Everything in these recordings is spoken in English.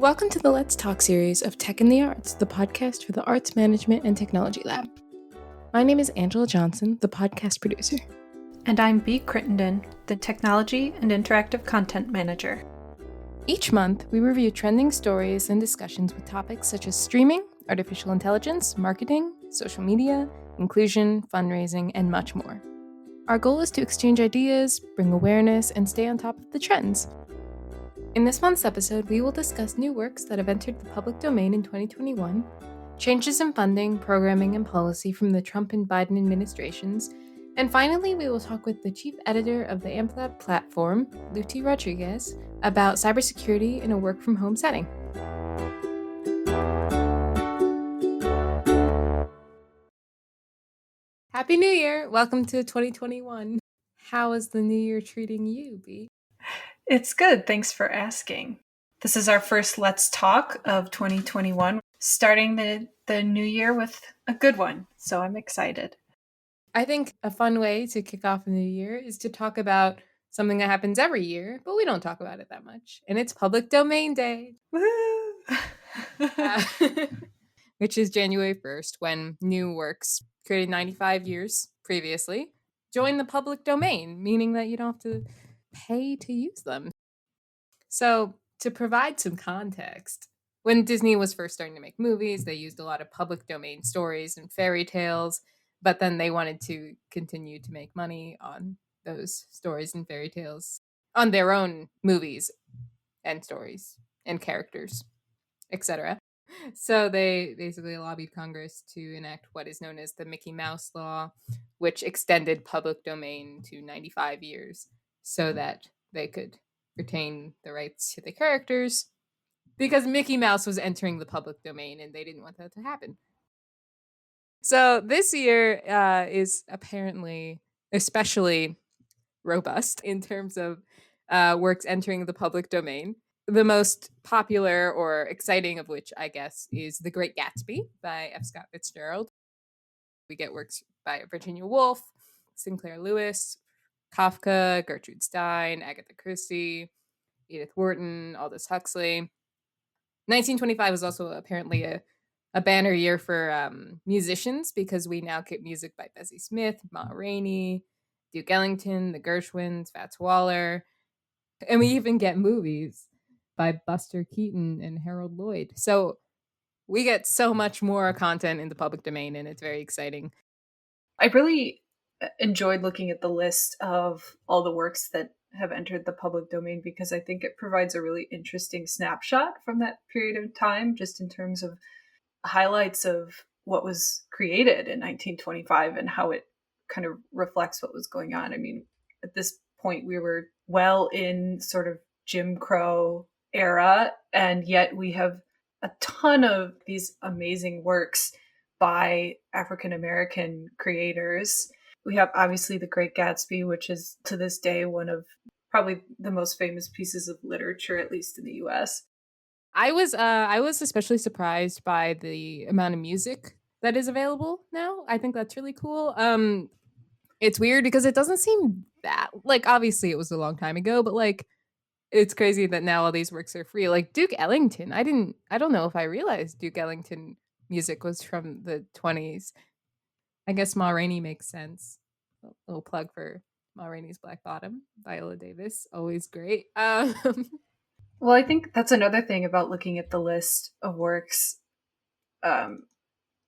Welcome to the Let's Talk series of Tech in the Arts, the podcast for the Arts Management and Technology Lab. My name is Angela Johnson, the podcast producer. And I'm B Crittenden, the Technology and Interactive Content Manager. Each month, we review trending stories and discussions with topics such as streaming, artificial intelligence, marketing, social media, inclusion, fundraising, and much more. Our goal is to exchange ideas, bring awareness, and stay on top of the trends. In this month's episode, we will discuss new works that have entered the public domain in 2021, changes in funding, programming, and policy from the Trump and Biden administrations, and finally, we will talk with the chief editor of the AmpLab platform, Lutie Rodriguez, about cybersecurity in a work-from-home setting. Happy New Year! Welcome to 2021. How is the new year treating you, B? It's good, thanks for asking. This is our first Let's Talk of 2021, starting the new year with a good one, so I'm excited. I think a fun way to kick off the new year is to talk about something that happens every year, but we don't talk about it that much, and it's Public Domain Day. Woo! Which is January 1st, when new works created 95 years previously join the public domain, meaning that you don't have to pay to use them. So, to provide some context, when Disney was first starting to make movies, they used a lot of public domain stories and fairy tales, but then they wanted to continue to make money on those stories and fairy tales on their own movies and stories and characters, etc. So they basically lobbied Congress to enact what is known as the Mickey Mouse Law, which extended public domain to 95 years so that they could retain the rights to the characters, because Mickey Mouse was entering the public domain and they didn't want that to happen. So this year is apparently especially robust in terms of works entering the public domain. The most popular or exciting of which, I guess, is The Great Gatsby by F. Scott Fitzgerald. We get works by Virginia Woolf, Sinclair Lewis, Kafka, Gertrude Stein, Agatha Christie, Edith Wharton, Aldous Huxley. 1925 was also apparently a banner year for musicians, because we now get music by Bessie Smith, Ma Rainey, Duke Ellington, the Gershwins, Fats Waller, and we even get movies by Buster Keaton and Harold Lloyd. So we get so much more content in the public domain, and it's very exciting. I really enjoyed looking at the list of all the works that have entered the public domain, because I think it provides a really interesting snapshot from that period of time, just in terms of highlights of what was created in 1925 and how it kind of reflects what was going on. I mean, at this point, we were well in sort of Jim Crow era, and yet we have a ton of these amazing works by African American creators. We have obviously The Great Gatsby, which is to this day one of probably the most famous pieces of literature, at least in the US. I was especially surprised by the amount of music that is available now. I think that's really cool. It's weird because it doesn't seem that, like, obviously it was a long time ago, but like it's crazy that now all these works are free. Like Duke Ellington, I don't know if I realized Duke Ellington music was from the 20s. I guess Ma Rainey makes sense. A little plug for Ma Rainey's Black Bottom, Viola Davis, always great. Well, I think that's another thing about looking at the list of works,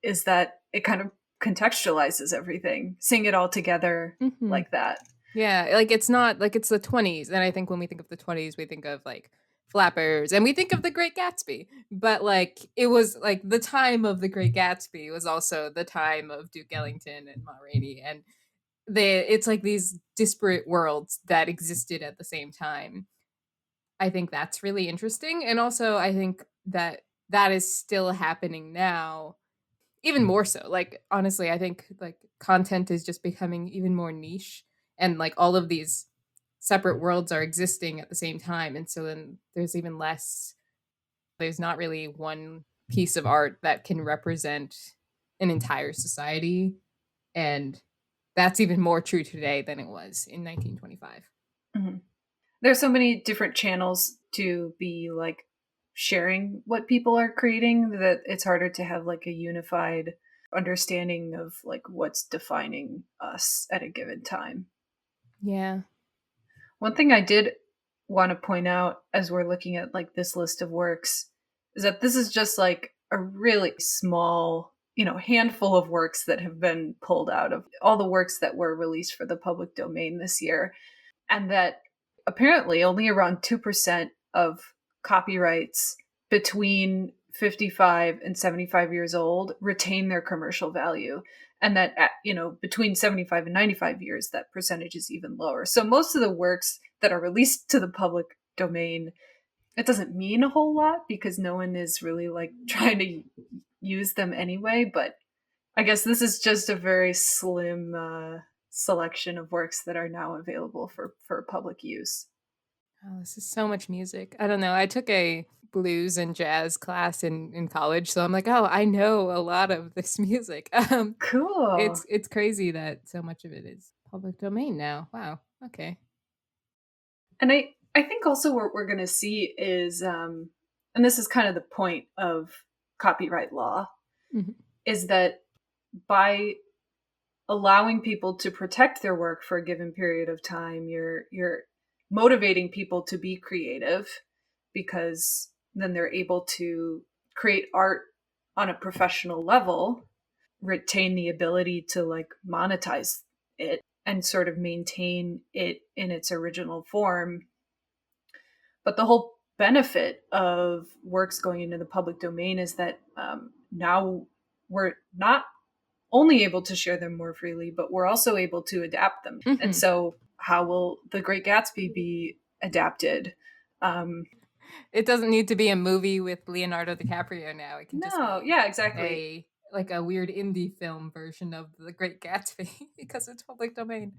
is that it kind of contextualizes everything, seeing it all together like that. Yeah, like it's not like it's the 20s. And I think when we think of the 20s, we think of like Flappers and we think of The Great Gatsby. But like it was like the time of The Great Gatsby was also the time of Duke Ellington and Ma Rainey. And it's like these disparate worlds that existed at the same time. I think that's really interesting. And also I think that is still happening now, even more so. Like honestly, I think like content is just becoming even more niche, and like all of these separate worlds are existing at the same time, and so then there's not really one piece of art that can represent an entire society, and that's even more true today than it was in 1925. There's so many different channels to be like sharing what people are creating, that it's harder to have like a unified understanding of like what's defining us at a given time. Yeah. One thing I did want to point out as we're looking at like this list of works is that this is just like a really small, handful of works that have been pulled out of all the works that were released for the public domain this year. And that apparently only around 2% of copyrights between 55 and 75 years old retain their commercial value, and that at, between 75 and 95 years that percentage is even lower. So most of the works that are released to the public domain, it doesn't mean a whole lot because no one is really like trying to use them anyway, but I guess this is just a very slim selection of works that are now available for public use. Oh, this is so much music. I don't know. I took a blues and jazz class in college, so I'm like, oh, I know a lot of this music. Cool. It's crazy that so much of it is public domain now. Wow. Okay. And I think also what we're going to see is, and this is kind of the point of copyright law, Mhm. is that by allowing people to protect their work for a given period of time, you're motivating people to be creative because then they're able to create art on a professional level, retain the ability to like monetize it and sort of maintain it in its original form. But the whole benefit of works going into the public domain is that now we're not only able to share them more freely, but we're also able to adapt them. And Mhm. so, how will The Great Gatsby be adapted? Um, It doesn't need to be a movie with Leonardo DiCaprio now. It can just no, be yeah, exactly. a like a weird indie film version of The Great Gatsby because it's public domain.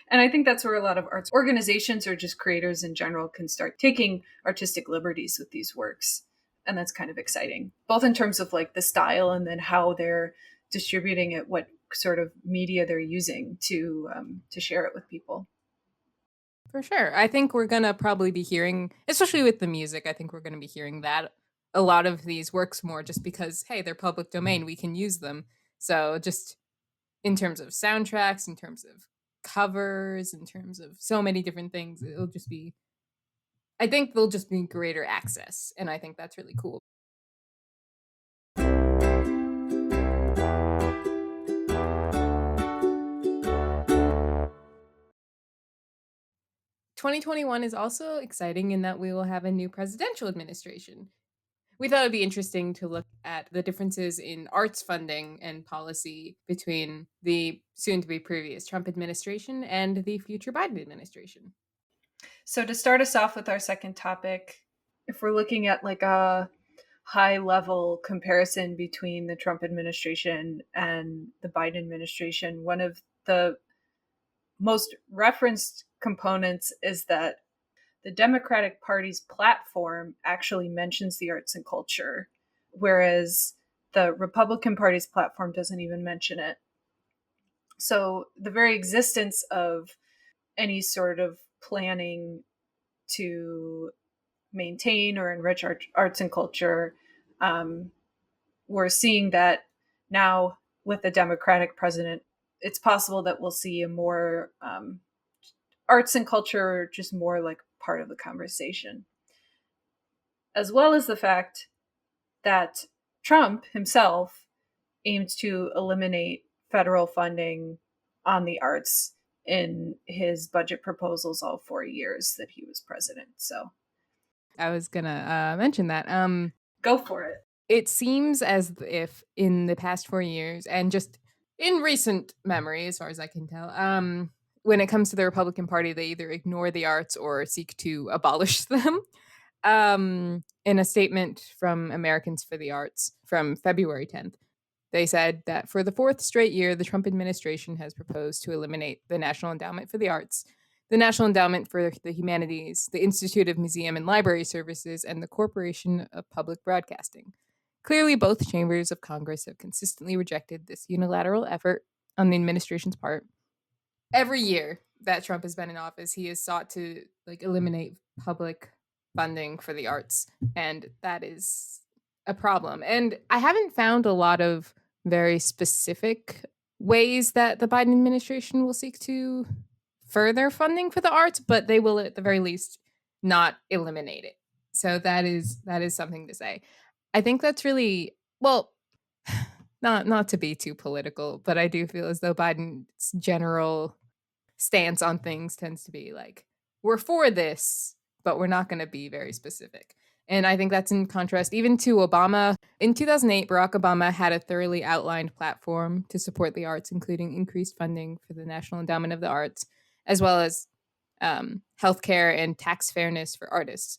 And I think that's where a lot of arts organizations or just creators in general can start taking artistic liberties with these works. And that's kind of exciting, both in terms of like the style and then how they're distributing it, what sort of media they're using to share it with people. For sure. I think we're going to probably be hearing, especially with the music, I think we're going to be hearing that a lot of these works more just because, hey, they're public domain. We can use them. So, just in terms of soundtracks, in terms of covers, in terms of so many different things, it'll just be, I think there'll just be greater access. And I think that's really cool. 2021 is also exciting in that we will have a new presidential administration. We thought it'd be interesting to look at the differences in arts funding and policy between the soon to be previous Trump administration and the future Biden administration. So, to start us off with our second topic, if we're looking at like a high level comparison between the Trump administration and the Biden administration, one of the most referenced components is that the Democratic Party's platform actually mentions the arts and culture, whereas the Republican Party's platform doesn't even mention it. So the very existence of any sort of planning to maintain or enrich arts and culture, um, we're seeing that now with the Democratic president, it's possible that we'll see a more arts and culture just more like part of the conversation, as well as the fact that Trump himself aimed to eliminate federal funding on the arts in his budget proposals all 4 years that he was president. So I was gonna mention that. go for it. It seems as if in the past 4 years, and just in recent memory, as far as I can tell, when it comes to the Republican Party, they either ignore the arts or seek to abolish them. In a statement from Americans for the Arts from February 10th, they said that for the fourth straight year, the Trump administration has proposed to eliminate the National Endowment for the Arts, the National Endowment for the Humanities, the Institute of Museum and Library Services, and the Corporation of Public Broadcasting. Clearly, both chambers of Congress have consistently rejected this unilateral effort on the administration's part. Every year that Trump has been in office, he has sought to eliminate public funding for the arts, and that is a problem. And I haven't found a lot of very specific ways that the Biden administration will seek to further funding for the arts, but they will at the very least not eliminate it. So that is something to say. I think that's really well, not to be too political, but I do feel as though Biden's general stance on things tends to be like, we're for this, but we're not going to be very specific. And I think that's in contrast even to Obama. In 2008, Barack Obama had a thoroughly outlined platform to support the arts, including increased funding for the National Endowment of the Arts, as well as healthcare and tax fairness for artists.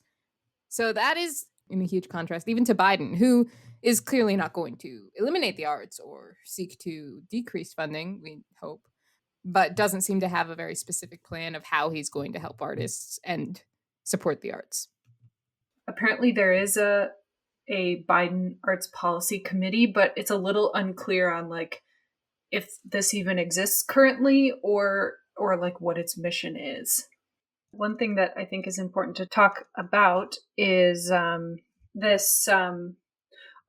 So that is in a huge contrast, even to Biden, who is clearly not going to eliminate the arts or seek to decrease funding, we hope, but doesn't seem to have a very specific plan of how he's going to help artists and support the arts. Apparently, there is a Biden Arts Policy Committee, but it's a little unclear on like if this even exists currently or like what its mission is. One thing that I think is important to talk about is this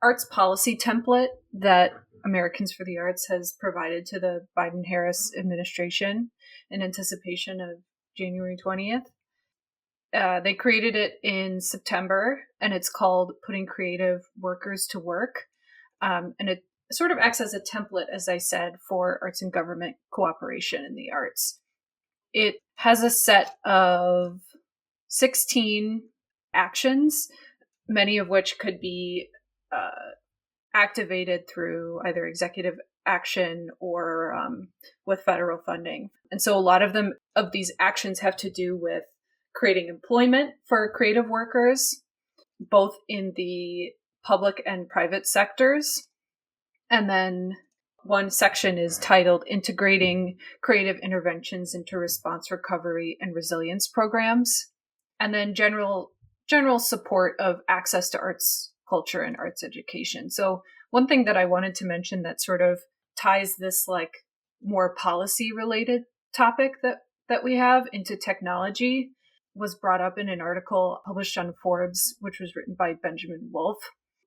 arts policy template that Americans for the Arts has provided to the Biden-Harris administration in anticipation of January 20th. They created it in September, and it's called Putting Creative Workers to Work. And it sort of acts as a template, as I said, for arts and government cooperation in the arts. It has a set of 16 actions, many of which could be activated through either executive action or with federal funding. And so a lot of these actions have to do with creating employment for creative workers, both in the public and private sectors. And then one section is titled Integrating Creative Interventions into Response Recovery and Resilience Programs. And then general support of access to arts culture and arts education. So one thing that I wanted to mention that sort of ties this like more policy related topic that we have into technology was brought up in an article published on Forbes, which was written by Benjamin Wolf.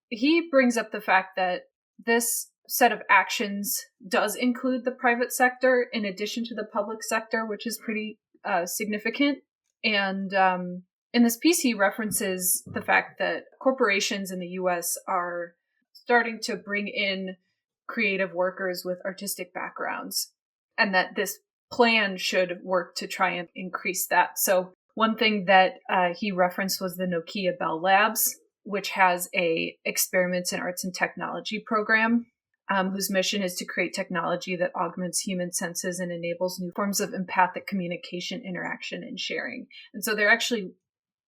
He brings up the fact that this set of actions does include the private sector in addition to the public sector, which is pretty significant. And in this piece, he references the fact that corporations in the US are starting to bring in creative workers with artistic backgrounds, and that this plan should work to try and increase that. So one thing that he referenced was the Nokia Bell Labs, which has a Experiments in Arts and Technology program, whose mission is to create technology that augments human senses and enables new forms of empathic communication, interaction, and sharing. And so they're actually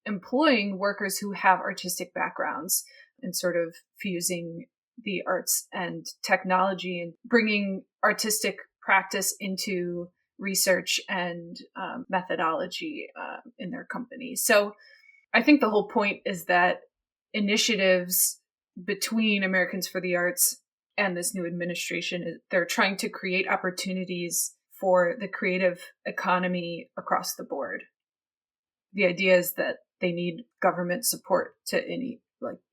employing workers who have artistic backgrounds and sort of fusing the arts and technology and bringing artistic practice into research and methodology in their company. So I think the whole point is that initiatives between Americans for the Arts and this new administration, they're trying to create opportunities for the creative economy across the board. The idea is that they need government support to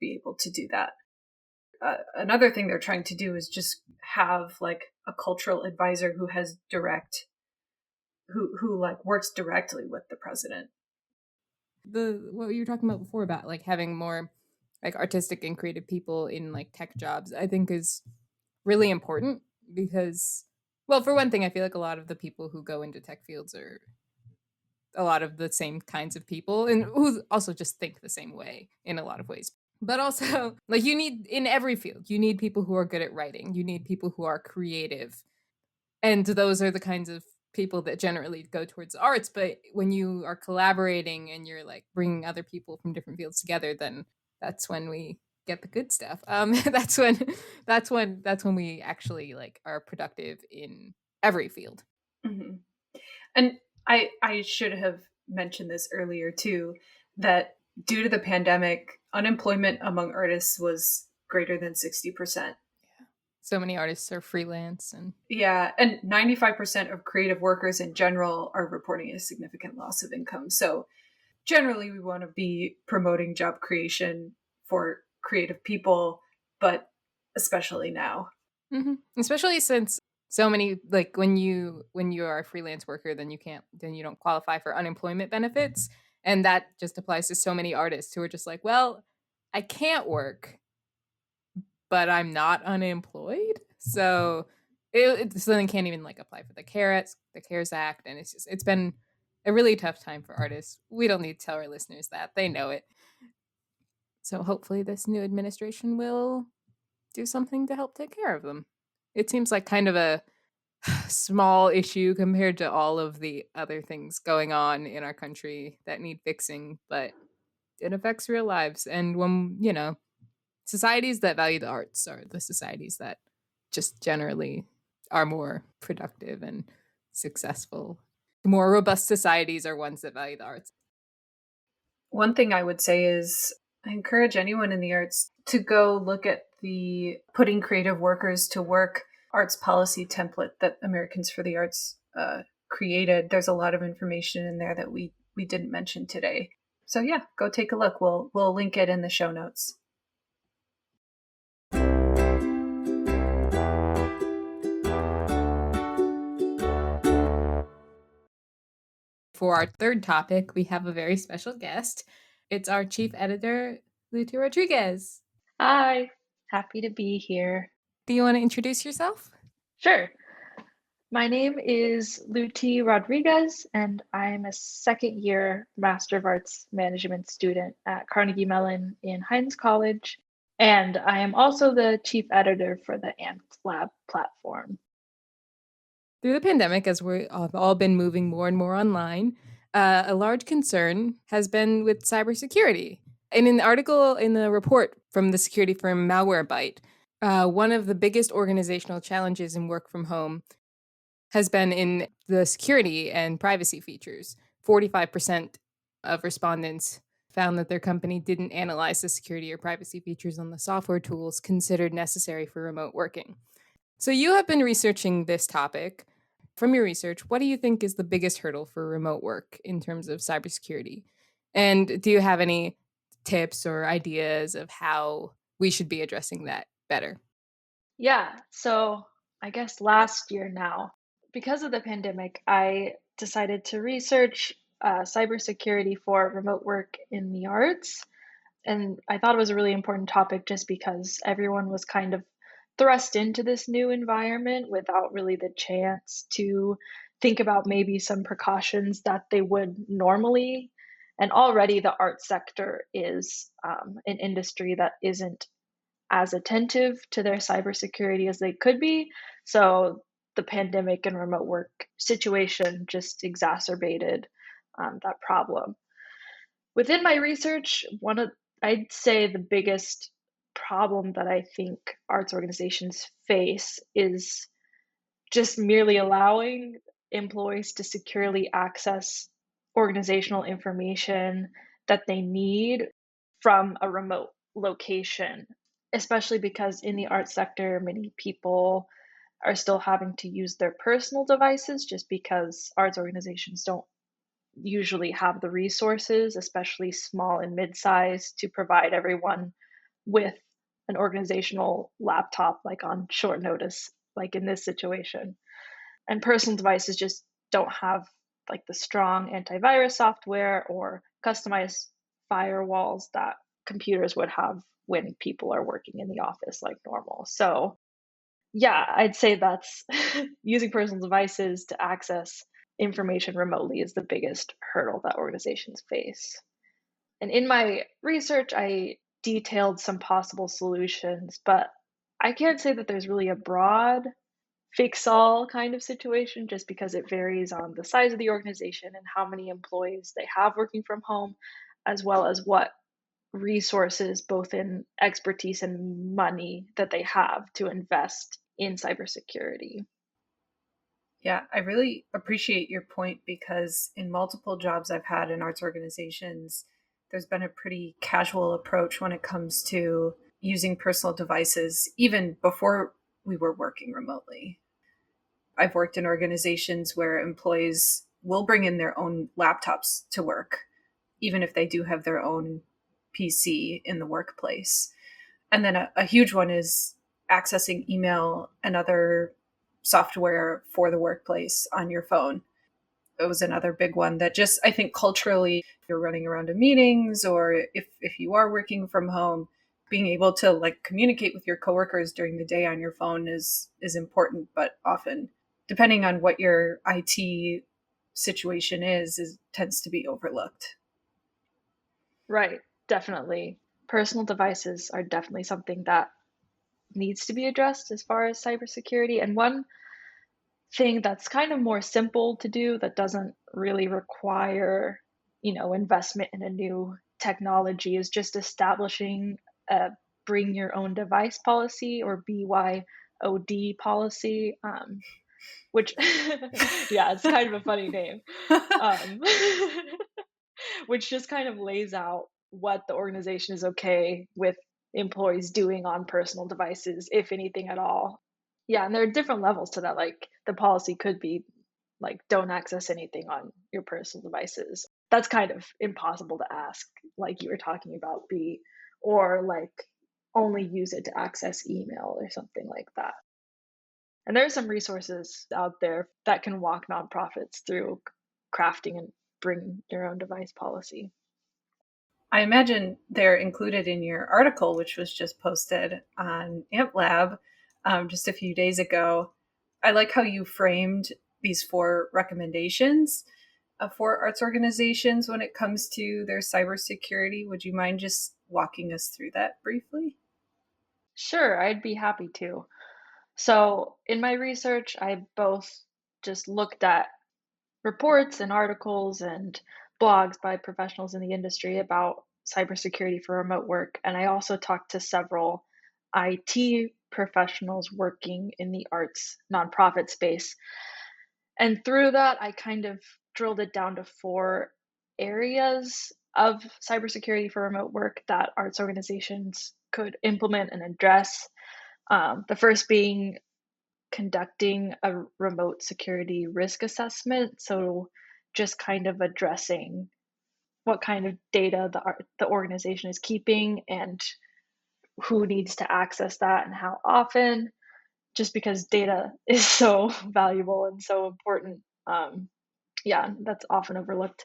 be able to do that. Another thing they're trying to do is just have like a cultural advisor who has who like works directly with the president. What you were talking about before about like having more like artistic and creative people in like tech jobs, I think is really important because, well, for one thing, I feel like a lot of the people who go into tech fields are a lot of the same kinds of people and who also just think the same way in a lot of ways. But also, like, you need in every field, you need people who are good at writing, you need people who are creative. And those are the kinds of people that generally go towards arts. But when you are collaborating and you're like bringing other people from different fields together, then that's when we get the good stuff. That's when we actually like are productive in every field. Mm-hmm. And I should have mentioned this earlier too, that due to the pandemic, unemployment among artists was greater than 60%. So many artists are freelance and 95% of creative workers in general are reporting a significant loss of income. So generally we want to be promoting job creation for creative people, but especially now. Especially since so many, like, when you are a freelance worker, then you don't qualify for unemployment benefits, and that just applies to so many artists who are just like, well, I can't work, but I'm not unemployed, so so then can't even like apply for the CARES Act, and it's been a really tough time for artists. We don't need to tell our listeners that, they know it. So hopefully this new administration will do something to help take care of them. It seems like kind of a small issue compared to all of the other things going on in our country that need fixing, but it affects real lives. And societies that value the arts are the societies that just generally are more productive and successful. More robust societies are ones that value the arts. One thing I would say is I encourage anyone in the arts to go look at the Putting Creative Workers to Work arts policy template that Americans for the Arts created. There's a lot of information in there that we didn't mention today. So yeah, go take a look. We'll link it in the show notes. For our third topic, we have a very special guest. It's our chief editor, Lutie Rodriguez. Hi, happy to be here. Do you want to introduce yourself? Sure. My name is Lutie Rodriguez, and I'm a second year Master of Arts Management student at Carnegie Mellon in Heinz College. And I am also the chief editor for the Ant Lab platform. Through the pandemic, as we've all been moving more and more online, a large concern has been with cybersecurity. In an article in the report from the security firm Malwarebyte, one of the biggest organizational challenges in work from home has been in the security and privacy features. 45% of respondents found that their company didn't analyze the security or privacy features on the software tools considered necessary for remote working. So you have been researching this topic. From your research, what do you think is the biggest hurdle for remote work in terms of cybersecurity? And do you have any tips or ideas of how we should be addressing that better? Yeah, so I guess last year now, because of the pandemic, I decided to research cybersecurity for remote work in the arts. And I thought it was a really important topic just because everyone was kind of thrust into this new environment without really the chance to think about maybe some precautions that they would normally. And already the art sector is an industry that isn't as attentive to their cybersecurity as they could be. So the pandemic and remote work situation just exacerbated that problem. Within my research, I'd say the biggest problem that I think arts organizations face is just merely allowing employees to securely access organizational information that they need from a remote location, especially because in the arts sector, many people are still having to use their personal devices just because arts organizations don't usually have the resources, especially small and mid-size, to provide everyone with an organizational laptop like on short notice, like in this situation. And personal devices just don't have like the strong antivirus software or customized firewalls that computers would have when people are working in the office like normal. So yeah, I'd say that's using personal devices to access information remotely is the biggest hurdle that organizations face. And in my research, I detailed some possible solutions, but I can't say that there's really a broad fix all kind of situation just because it varies on the size of the organization and how many employees they have working from home, as well as what resources, both in expertise and money, that they have to invest in cybersecurity. Yeah, I really appreciate your point because in multiple jobs I've had in arts organizations, there's been a pretty casual approach when it comes to using personal devices, even before we were working remotely. I've worked in organizations where employees will bring in their own laptops to work, even if they do have their own PC in the workplace. And then a huge one is accessing email and other software for the workplace on your phone. It was another big one that just, I think culturally, if you're running around to meetings or if you are working from home, being able to like communicate with your coworkers during the day on your phone is important, but often, depending on what your IT situation is tends to be overlooked. Right, definitely. Personal devices are definitely something that needs to be addressed as far as cybersecurity. And one thing that's kind of more simple to do that doesn't really require, investment in a new technology is just establishing a bring your own device policy, or BYOD policy, which, yeah, it's kind of a funny name. Um, which just kind of lays out what the organization is okay with employees doing on personal devices, if anything at all. Yeah, and there are different levels to that. Like the policy could be like, don't access anything on your personal devices. That's kind of impossible to ask, like you were talking about, B, or like only use it to access email or something like that. And there are some resources out there that can walk nonprofits through crafting and bring your own device policy. I imagine they're included in your article, which was just posted on Amp Lab just a few days ago. I like how you framed these 4 recommendations for arts organizations when it comes to their cybersecurity. Would you mind just walking us through that briefly? Sure, I'd be happy to. So, in my research, I both just looked at reports and articles and blogs by professionals in the industry about cybersecurity for remote work, and I also talked to several IT professionals working in the arts nonprofit space. And through that, I kind of drilled it down to 4 areas of cybersecurity for remote work that arts organizations could implement and address. The first being conducting a remote security risk assessment. So, just kind of addressing what kind of data the organization is keeping and who needs to access that and how often, just because data is so valuable and so important. Yeah, that's often overlooked.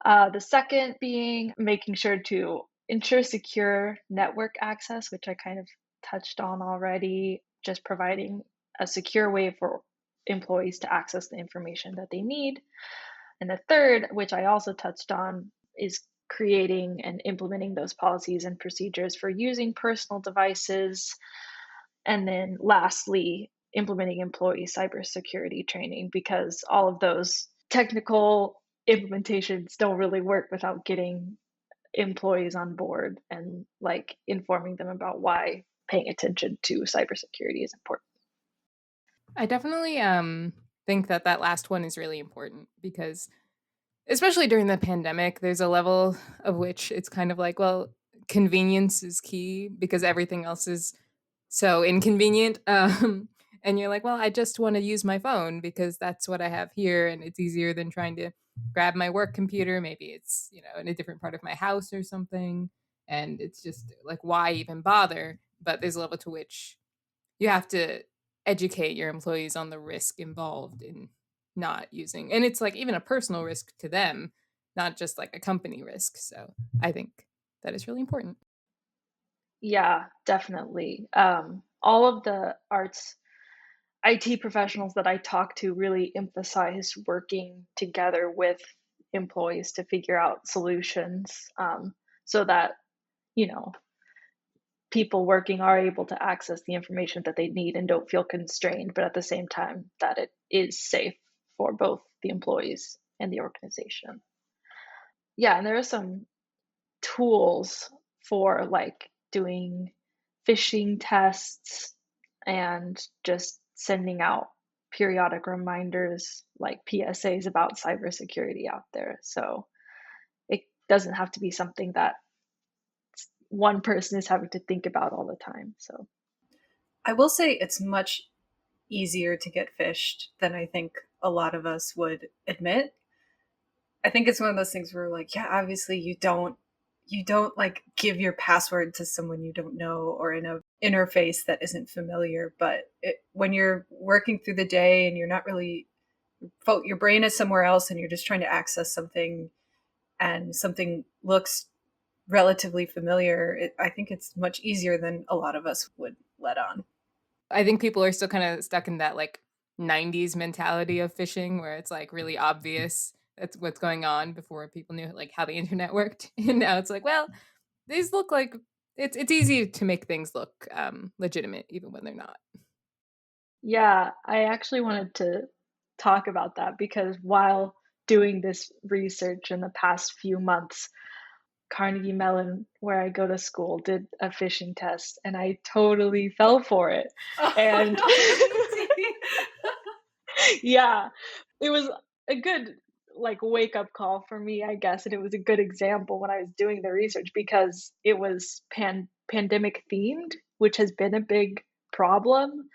The second being making sure to ensure secure network access, which I kind of touched on already, just providing a secure way for employees to access the information that they need. And the third, which I also touched on, is creating and implementing those policies and procedures for using personal devices. And then lastly, implementing employee cybersecurity training, because all of those technical implementations don't really work without getting employees on board and like informing them about why paying attention to cybersecurity is important. I definitely think that that last one is really important because especially during the pandemic, there's a level of which it's kind of like, well, convenience is key because everything else is so inconvenient. And you're like, well, I just want to use my phone because that's what I have here, and it's easier than trying to grab my work computer. Maybe it's in a different part of my house or something, and it's just like, why even bother? But there's a level to which you have to educate your employees on the risk involved in not using, and it's like even a personal risk to them, not just like a company risk. So I think that is really important. Yeah, definitely. All of the arts IT professionals that I talk to really emphasize working together with employees to figure out solutions, so that, you know, people working are able to access the information that they need and don't feel constrained, but at the same time, that it is safe for both the employees and the organization. Yeah, and there are some tools for like doing phishing tests and just sending out periodic reminders like PSAs about cybersecurity out there. So it doesn't have to be something that one person is having to think about all the time. So, I will say it's much easier to get phished than I think a lot of us would admit. I think it's one of those things where like, yeah, obviously you don't like give your password to someone you don't know or in a interface that isn't familiar. But when you're working through the day and you're not really, your brain is somewhere else and you're just trying to access something and something looks relatively familiar, I think it's much easier than a lot of us would let on. I think people are still kind of stuck in that like 90s mentality of phishing where it's like really obvious that's what's going on before people knew like how the internet worked. And now it's like, well, these look like it's easy to make things look legitimate even when they're not. Yeah, I actually wanted to talk about that because while doing this research in the past few months, Carnegie Mellon, where I go to school, did a phishing test and I totally fell for it. Oh And no, Lutie. yeah, it was a good like wake up call for me, I guess, and it was a good example when I was doing the research because it was pandemic themed, which has been a big problem,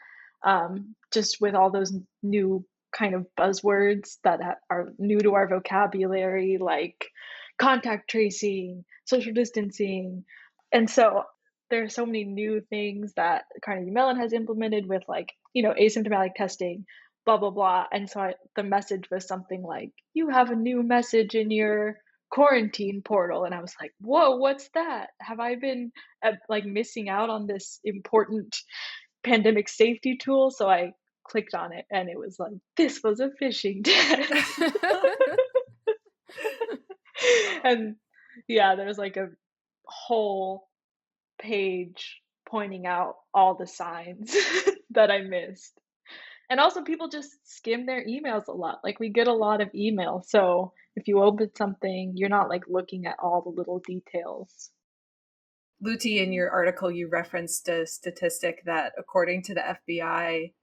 just with all those new kind of buzzwords that are new to our vocabulary, like contact tracing, social distancing, and so there are so many new things that Carnegie Mellon has implemented with like asymptomatic testing, blah blah blah. And so the message was something like, "You have a new message in your quarantine portal," and I was like, "Whoa, what's that? Have I been like missing out on this important pandemic safety tool?" So I clicked on it, and it was like, "This was a phishing test," and yeah, there's like a whole page pointing out all the signs that I missed. And also people just skim their emails a lot. Like we get a lot of email. So if you open something, you're not like looking at all the little details. Lutie, in your article, you referenced a statistic that according to the FBI,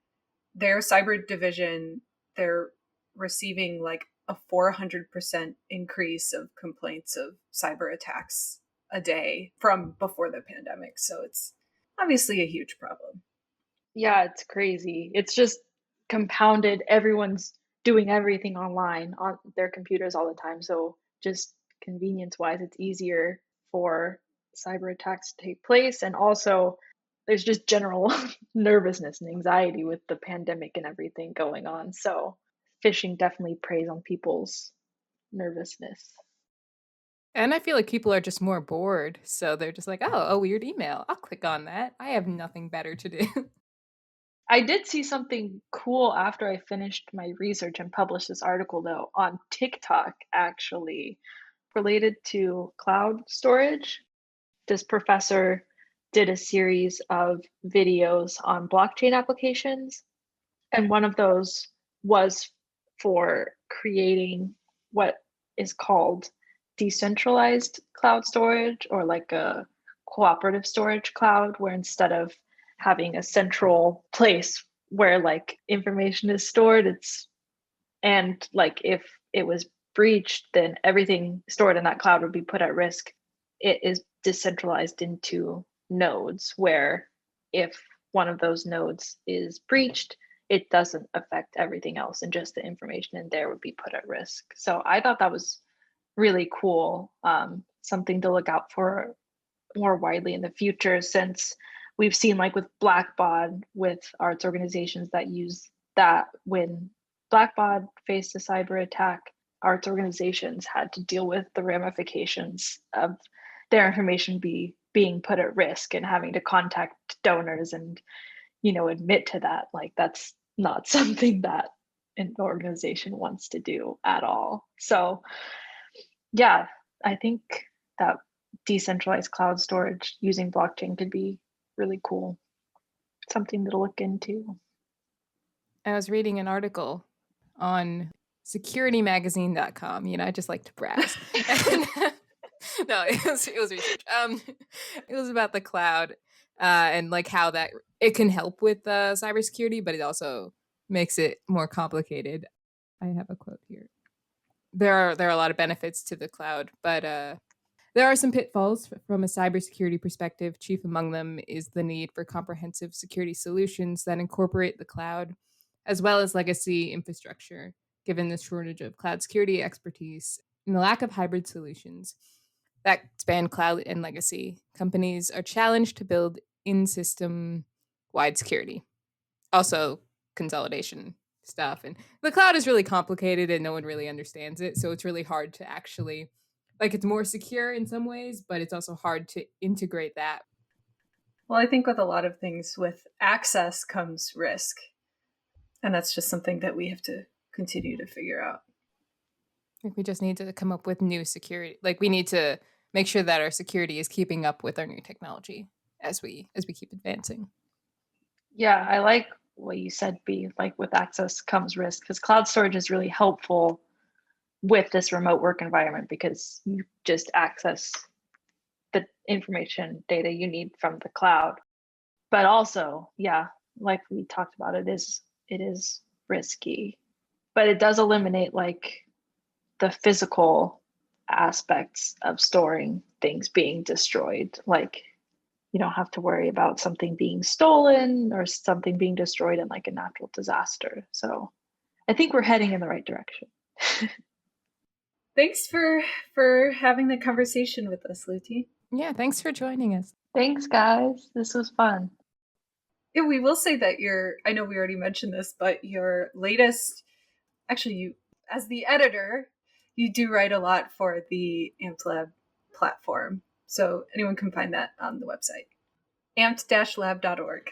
their cyber division, they're receiving like a 400% increase of complaints of cyber attacks a day from before the pandemic. So it's obviously a huge problem. Yeah, it's crazy. It's just compounded. Everyone's doing everything online on their computers all the time. So just convenience wise, it's easier for cyber attacks to take place. And also, there's just general nervousness and anxiety with the pandemic and everything going on. So phishing definitely preys on people's nervousness. And I feel like people are just more bored. So they're just like, oh, a weird email. I'll click on that. I have nothing better to do. I did see something cool after I finished my research and published this article, though, on TikTok, actually, related to cloud storage. This professor did a series of videos on blockchain applications, and one of those was for creating what is called decentralized cloud storage, or like a cooperative storage cloud, where instead of having a central place where like information is stored, it's and like if it was breached, then everything stored in that cloud would be put at risk. It is decentralized into nodes where if one of those nodes is breached, it doesn't affect everything else, and just the information in there would be put at risk. So I thought that was really cool, something to look out for more widely in the future, since we've seen like with Blackbaud, with arts organizations that use that. When Blackbaud faced a cyber attack, arts organizations had to deal with the ramifications of their information being put at risk and having to contact donors and admit to that. Like that's not something that an organization wants to do at all. So yeah, I think that decentralized cloud storage using blockchain could be really cool. Something to look into. I was reading an article on securitymagazine.com. I just like to browse. And, no, it was research. It was about the cloud and like how that it can help with cybersecurity, but it also makes it more complicated. I have a quote here. There are a lot of benefits to the cloud, but there are some pitfalls from a cybersecurity perspective. Chief among them is the need for comprehensive security solutions that incorporate the cloud, as well as legacy infrastructure, given the shortage of cloud security expertise. and the lack of hybrid solutions that span cloud and legacy, companies are challenged to build in-system wide security. Also, consolidation stuff. And the cloud is really complicated and no one really understands it. So it's really hard to actually, like, it's more secure in some ways, but it's also hard to integrate that. Well, I think with a lot of things, with access comes risk. And that's just something that we have to continue to figure out. Like, we just need to come up with new security. Like, we need to make sure that our security is keeping up with our new technology as we keep advancing. Yeah, I like what you said, B. Like with access comes risk, because cloud storage is really helpful with this remote work environment because you just access the information data you need from the cloud. But also, yeah, like we talked about, it is risky, but it does eliminate like the physical aspects of storing things being destroyed. Like you don't have to worry about something being stolen or something being destroyed in like a natural disaster. So I think we're heading in the right direction. Thanks for having the conversation with us, Lutie. Yeah, thanks for joining us. Thanks, guys. This was fun. Yeah, we will say that I know we already mentioned this, but your latest, actually, you, as the editor, you do write a lot for the AmpedLab platform. So anyone can find that on the website, amped-lab.org.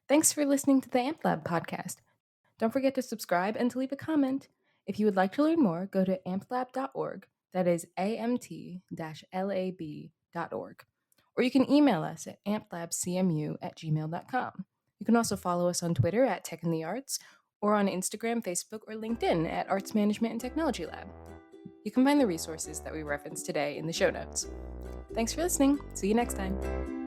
Thanks for listening to the AmpedLab podcast. Don't forget to subscribe and to leave a comment. If you would like to learn more, go to ampedlab.org. That is amt-lab.org. Or you can email us at ampedlabcmu@gmail.com. You can also follow us on Twitter at Tech in the Arts, or on Instagram, Facebook, or LinkedIn at Arts Management and Technology Lab. You can find the resources that we referenced today in the show notes. Thanks for listening. See you next time.